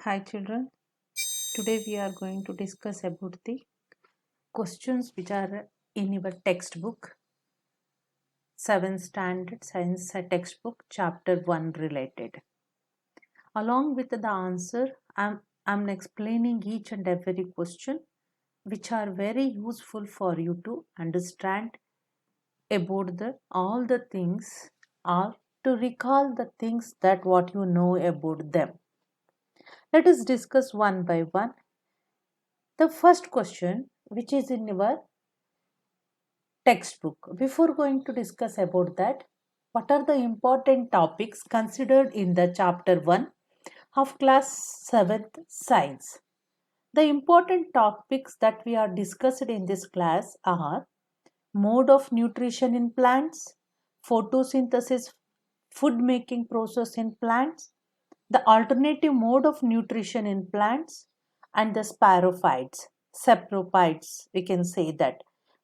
Hi children, today we are going to discuss about the questions which are in your textbook, 7th standard science textbook chapter 1 related. Along with the answer, I'm explaining each and every question which are very useful for you to understand about all the things or to recall the things that what you know about them. Let us discuss one by one. The first question which is in your textbook. Before going to discuss about that, what are the important topics considered in the chapter 1 of class 7th science? The important topics that we are discussed in this class are mode of nutrition in plants, photosynthesis, food making process in plants, the alternative mode of nutrition in plants, and the spirophytes, saprophytes, we can say that.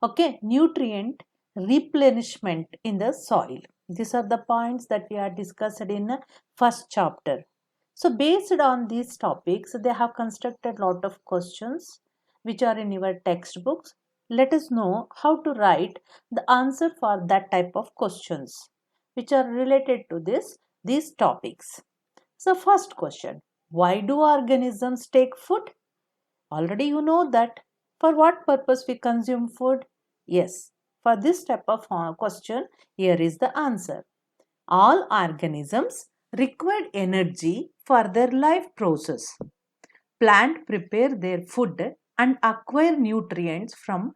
Okay, nutrient replenishment in the soil. These are the points that we are discussed in the first chapter. So based on these topics, they have constructed lot of questions which are in your textbooks. Let us know how to write the answer for that type of questions which are related to these topics. So first question, why do organisms take food? Already you know that. For what purpose we consume food? Yes, for this type of question, here is the answer. All organisms require energy for their life process. Plants prepare their food and acquire nutrients from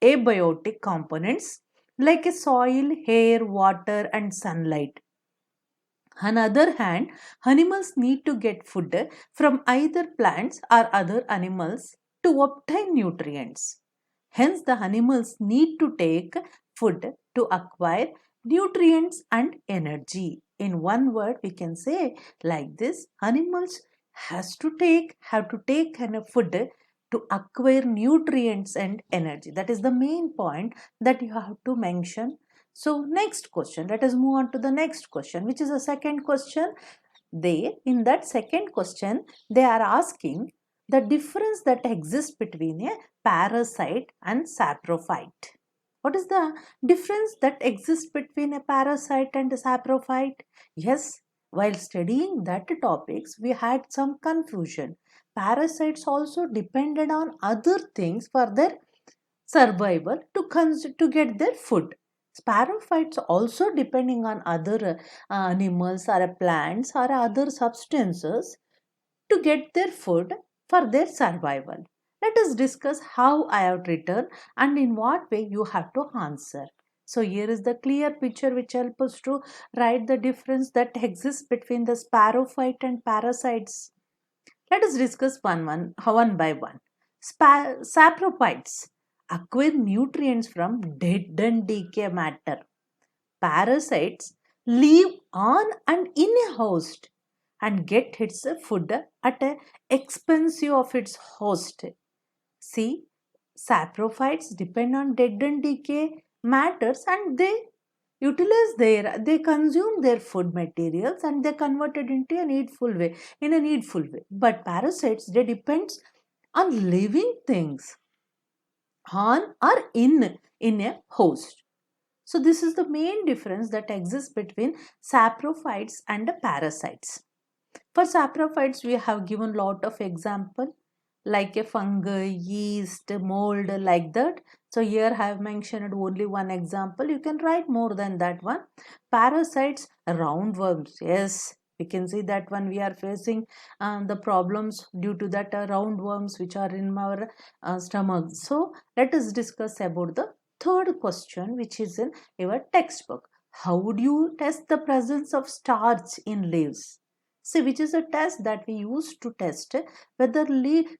abiotic components like a soil, air, water and sunlight. On the other hand, animals need to get food from either plants or other animals to obtain nutrients. Hence, the animals need to take food to acquire nutrients and energy. In one word, we can say like this: animals have to take enough food to acquire nutrients and energy. That is the main point that you have to mention. So next question, let us move on to the next question, which is a second question. In that second question, they are asking the difference that exists between a parasite and saprophyte. What is the difference that exists between a parasite and a saprophyte? Yes, while studying that topics, we had some confusion. Parasites also depended on other things for their survival to get their food. Spirophytes also depending on other animals or plants or other substances to get their food for their survival. Let us discuss how I have written and in what way you have to answer. So here is the clear picture which helps us to write the difference that exists between the spirophyte and parasites. Let us discuss one by one. Saprophytes acquire nutrients from dead and decay matter. Parasites live on and in a host and get its food at the expense of its host. See, saprophytes depend on dead and decay matters and they consume their food materials and they convert it into a needful way. But parasites, they depends on living things on or in a host. So this is the main difference that exists between saprophytes and parasites. For saprophytes, we have given lot of example like a fungi, yeast, mold, like that. So here I have mentioned only one example. You can write more than that one. Parasites, roundworms. Yes, we can see that one we are facing the problems due to that roundworms which are in our stomach. So let us discuss about the third question which is in your textbook. How would you test the presence of starch in leaves? See, which is a test that we use to test whether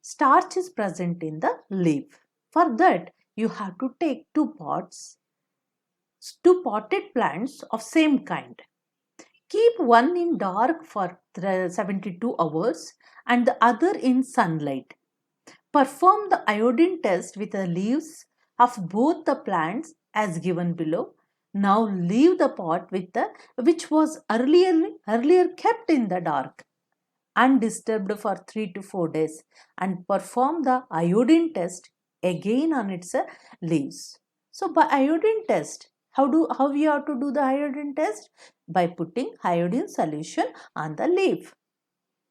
starch is present in the leaf. For that, you have to take two potted plants of same kind. Keep one in dark for 72 hours and the other in sunlight. Perform the iodine test with the leaves of both the plants as given below. Now leave the pot with which was earlier kept in the dark. undisturbed for 3 to 4 days and perform the iodine test again on its leaves. So by iodine test, how we have to do the iodine test? By putting iodine solution on the leaf.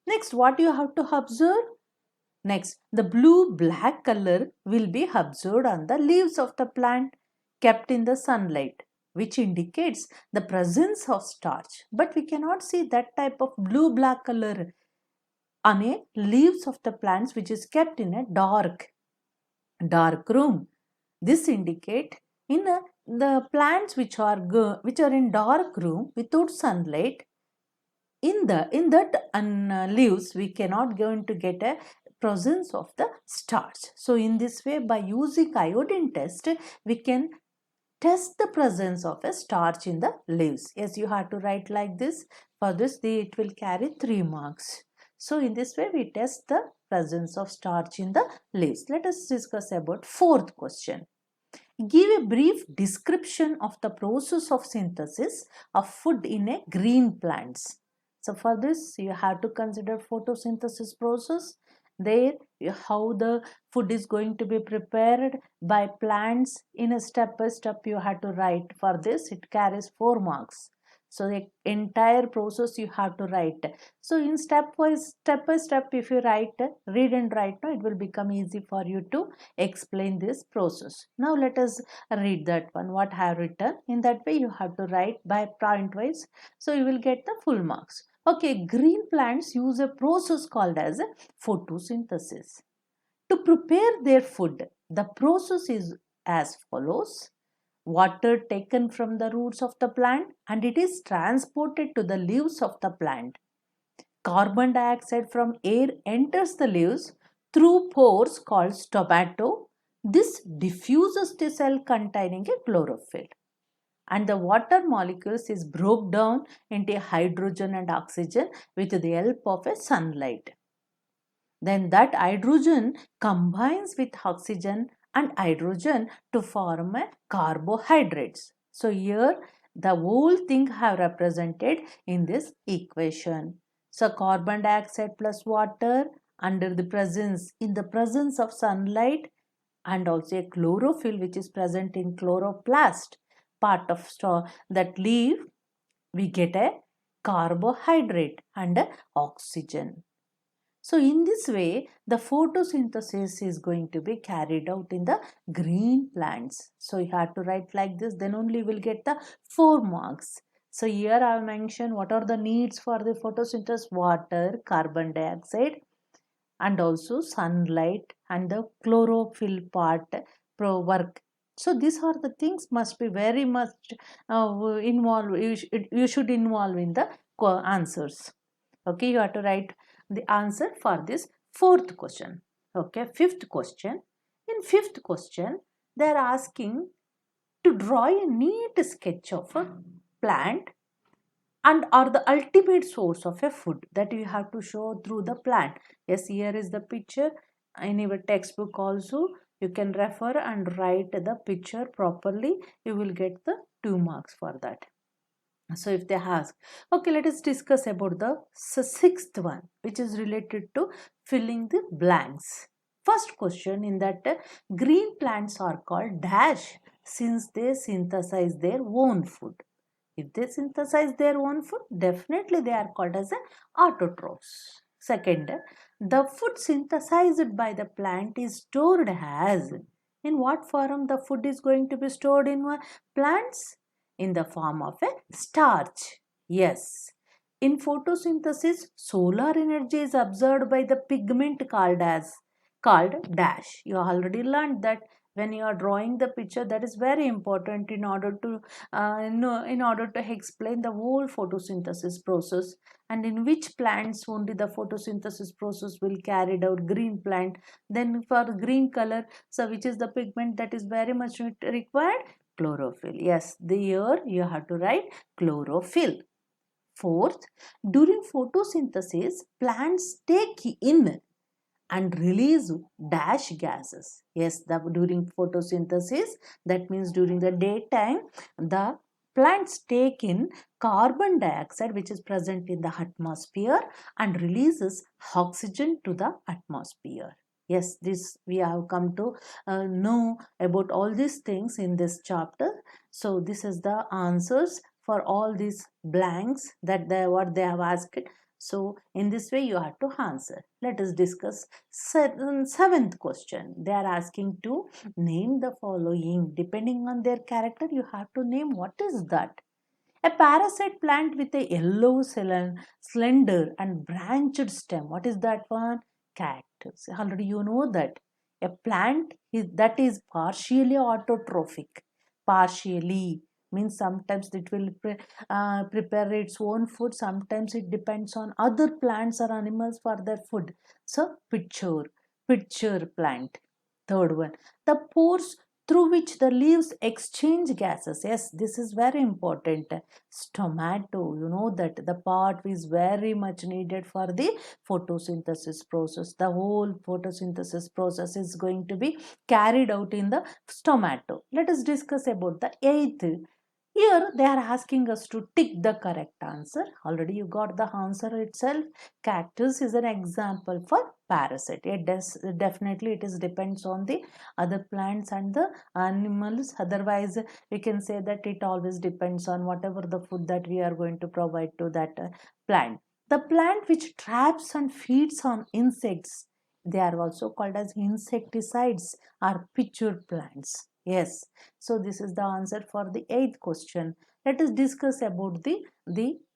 Next, what you have to observe? Next, the blue-black color will be observed on the leaves of the plant kept in the sunlight, which indicates the presence of starch. But we cannot see that type of blue-black color on a leaves of the plants which is kept in a dark room. This indicate in the plants which are in dark room without sunlight, in that leaves we cannot going to get a presence of the starch. So in this way, by using iodine test, we can test the presence of a starch in the leaves. Yes, you have to write like this. For this, it will carry 3 marks. So in this way, we test the presence of starch in the leaves. Let us discuss about 4th question. Give a brief description of the process of synthesis of food in a green plants. So for this, you have to consider photosynthesis process. There, how the food is going to be prepared by plants in a step by step you have to write. For this, it carries 4 marks. So the entire process you have to write. So in step by step, if you read and write, it will become easy for you to explain this process. Now let us read that one, what I have written. In that way, you have to write by point wise. So you will get the full marks. Okay, green plants use a process called as photosynthesis. To prepare their food, the process is as follows. Water taken from the roots of the plant and it is transported to the leaves of the plant. Carbon dioxide from air enters the leaves through pores called stomata. This diffuses the cell containing a chlorophyll. And the water molecules is broke down into hydrogen and oxygen with the help of a sunlight. Then that hydrogen combines with oxygen and hydrogen to form a carbohydrates. So here the whole thing have represented in this equation. So carbon dioxide plus water in the presence of sunlight, and also a chlorophyll which is present in chloroplast part of that leaf, we get a carbohydrate and a oxygen. So in this way, the photosynthesis is going to be carried out in the green plants. So you have to write like this, then only you will get the 4 marks. So here I have mentioned what are the needs for the photosynthesis: water, carbon dioxide, and also sunlight and the chlorophyll part work. So these are the things must be very much involved. You should involve in the answers. Okay, you have to write the answer for this 4th question. Okay, 5th question. In 5th question, they are asking to draw a neat sketch of a plant and are the ultimate source of a food that you have to show through the plant. Yes, here is the picture. In your textbook also, you can refer and write the picture properly. You will get the 2 marks for that. So if they ask, okay, let us discuss about the 6th one, which is related to filling the blanks. First question in that, green plants are called dash since they synthesize their own food. If they synthesize their own food, definitely they are called as autotrophs. Second, the food synthesized by the plant is stored as. In what form the food is going to be stored in plants? In the form of a starch. Yes. In photosynthesis, solar energy is absorbed by the pigment called dash. You already learned that when you are drawing the picture, that is very important in order to explain the whole photosynthesis process, and in which plants only the photosynthesis process will carried out. Green plant, then for green color, so which is the pigment that is very much required? Chlorophyll. Yes, the year you have to write chlorophyll. 4th, during photosynthesis, plants take in and release dash gases. Yes, during photosynthesis, that means during the daytime, the Plants take in carbon dioxide which is present in the atmosphere and releases oxygen to the atmosphere. Yes, this we have come to know about all these things in this chapter. So this is the answers for all these blanks that what they have asked. So in this way you have to answer. Let us discuss seventh question. They are asking to name the following. Depending on their character, you have to name what is that. A parasite plant with a yellow slender and branched stem. What is that one? Cactus. Already you know that. A plant that is partially autotrophic. Partially means sometimes it will prepare its own food. Sometimes it depends on other plants or animals for their food. So pitcher plant. Third one, the pores through which the leaves exchange gases. Yes, this is very important. Stomato, you know that the part is very much needed for the photosynthesis process. The whole photosynthesis process is going to be carried out in the stomato. Let us discuss about the eighth. Here they are asking us to tick the correct answer. Already you got the answer itself. Cactus is an example for parasite. It does definitely it is depends on the other plants and the animals. Otherwise, we can say that it always depends on whatever the food that we are going to provide to that plant. The plant which traps and feeds on insects, they are also called as insecticides, are pitcher plants. Yes, so this is the answer for the eighth question. Let us discuss about the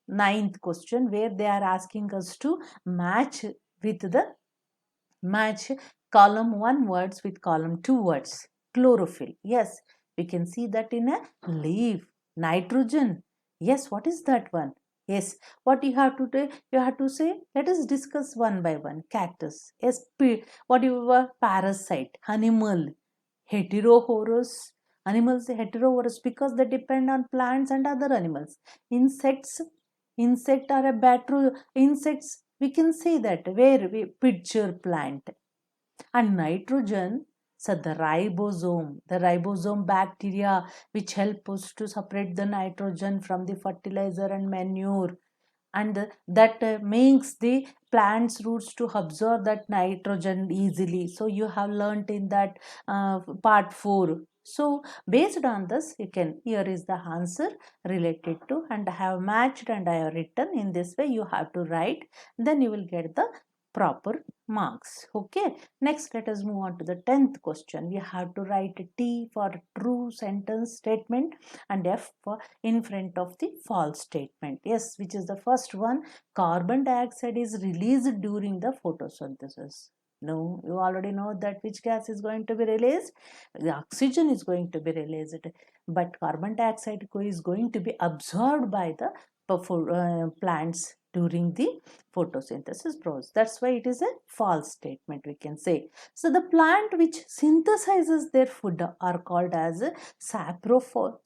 ninth question, where they are asking us to match with the match column 1 words with column 2 words. Chlorophyll. Yes, we can see that in a leaf. Nitrogen. Yes, what is that one? Yes, what you have to do, you have to say, let us discuss one by one. Cactus. Yes, what you were? Parasite. Animal. Heterohorus. Animals heterohorus because they depend on plants and other animals. Insects. Insect are a battery. Insects, we can say that where we pitcher plant. And nitrogen, so the ribosome bacteria which help us to separate the nitrogen from the fertilizer and manure, and that makes the plant's roots to absorb that nitrogen easily. So you have learnt in that part 4. So based on this, you can, here is the answer related to, and I have matched and I have written. In this way you have to write, then you will get the proper marks. Okay, next let us move on to the 10th question. We have to write T for true sentence statement and F for in front of the false statement. Yes, which is the first one? Carbon dioxide is released during the photosynthesis. No, you already know that which gas is going to be released. The oxygen is going to be released, but carbon dioxide is going to be absorbed by the plants during the photosynthesis process. That's why it is a false statement, we can say. So the plant which synthesizes their food are called as saprotropes.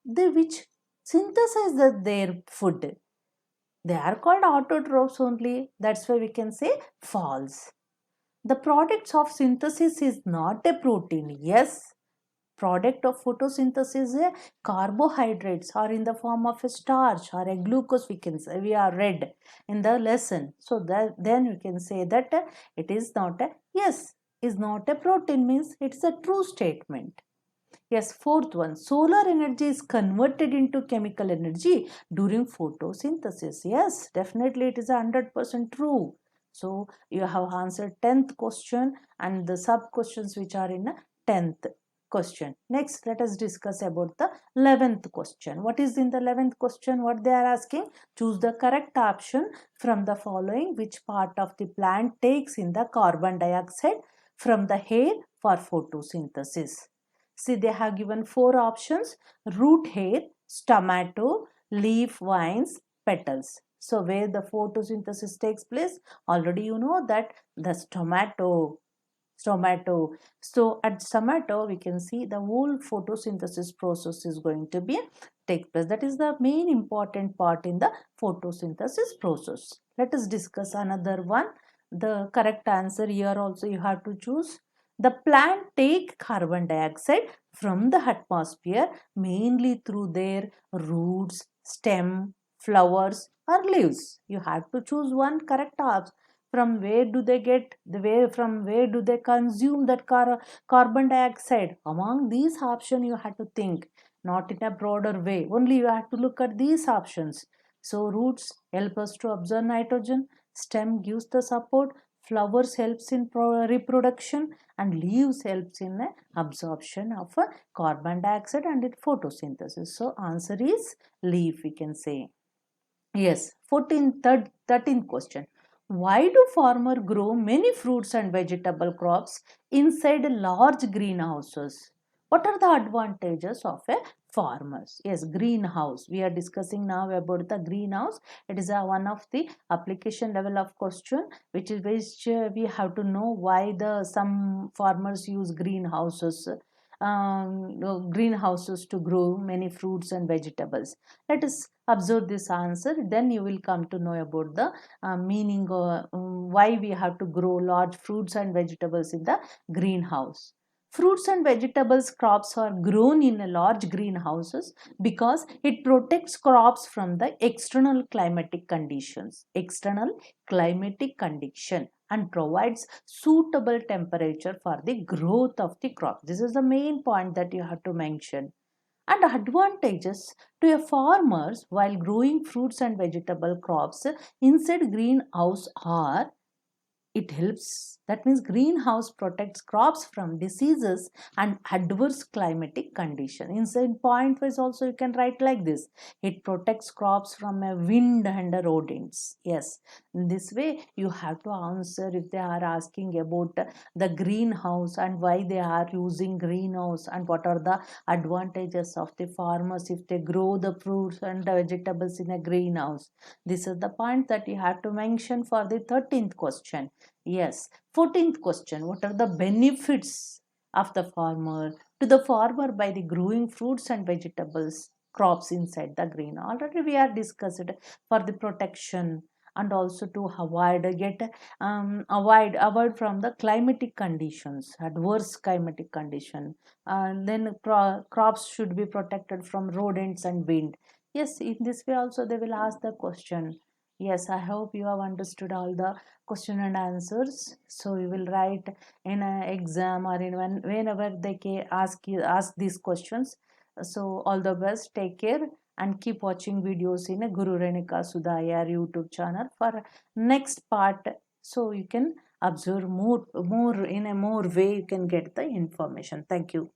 They which synthesize their food, they are called autotrophs only. That's why we can say false. The products of synthesis is not a protein. Yes, product of photosynthesis is carbohydrates or in the form of a starch or a glucose, we can say, we are read in the lesson. So that then we can say that it is not a, yes, is not a protein means it's a true statement. Yes, fourth one, solar energy is converted into chemical energy during photosynthesis. Yes, definitely it is 100% true. So you have answered 10th question and the sub questions which are in 10th question. Next, let us discuss about the 11th question. What is in the 11th question? What they are asking? Choose the correct option from the following. Which part of the plant takes in the carbon dioxide from the air for photosynthesis? See, they have given 4 options: root hair, stomato, leaf vines, petals. So where the photosynthesis takes place, already you know that the stomato. So at stomato we can see the whole photosynthesis process is going to be take place. That is the main important part in the photosynthesis process. Let us discuss another one. The correct answer here also you have to choose. The plant take carbon dioxide from the atmosphere mainly through their roots, stem, flowers or leaves. You have to choose one correct option. From where do they get the way, from where do they consume that carbon dioxide? Among these options you have to think, not in a broader way. Only you have to look at these options. So roots help us to absorb nitrogen, stem gives the support, flowers helps in reproduction, and leaves helps in absorption of carbon dioxide and in photosynthesis. So answer is leaf, we can say. Yes, 13th question. Why do farmers grow many fruits and vegetable crops inside large greenhouses? What are the advantages of a farmers? Yes, greenhouse. We are discussing now about the greenhouse. It is one of the application level of question, which we have to know why the some farmers use greenhouses to grow many fruits and vegetables. Let us observe this answer, then you will come to know about the meaning why we have to grow large fruits and vegetables in the greenhouse. Fruits and vegetables crops are grown in a large greenhouses because it protects crops from the external climatic condition, and provides suitable temperature for the growth of the crop. This is the main point that you have to mention. And advantages to a farmers while growing fruits and vegetable crops inside greenhouse are, it helps, that means greenhouse protects crops from diseases and adverse climatic condition. Inside point wise also you can write like this, it protects crops from a wind and rodents. Yes, in this way you have to answer if they are asking about the greenhouse and why they are using greenhouse and what are the advantages of the farmers if they grow the fruits and the vegetables in a greenhouse. This is the point that you have to mention for the 13th question. Yes, 14th question. What are the benefits of the farmer to the farmer by the growing fruits and vegetables crops inside the green? Already we are discussed for the protection and also to avoid from the climatic conditions, adverse climatic condition. And then crops should be protected from rodents and wind. Yes, in this way also they will ask the question. Yes, I hope you have understood all the question and answers. So you will write in an exam or in whenever they ask these questions. So all the best, take care and keep watching videos in a Guru Renika Sudayar YouTube channel for next part, so you can observe more in a more way you can get the information. Thank you.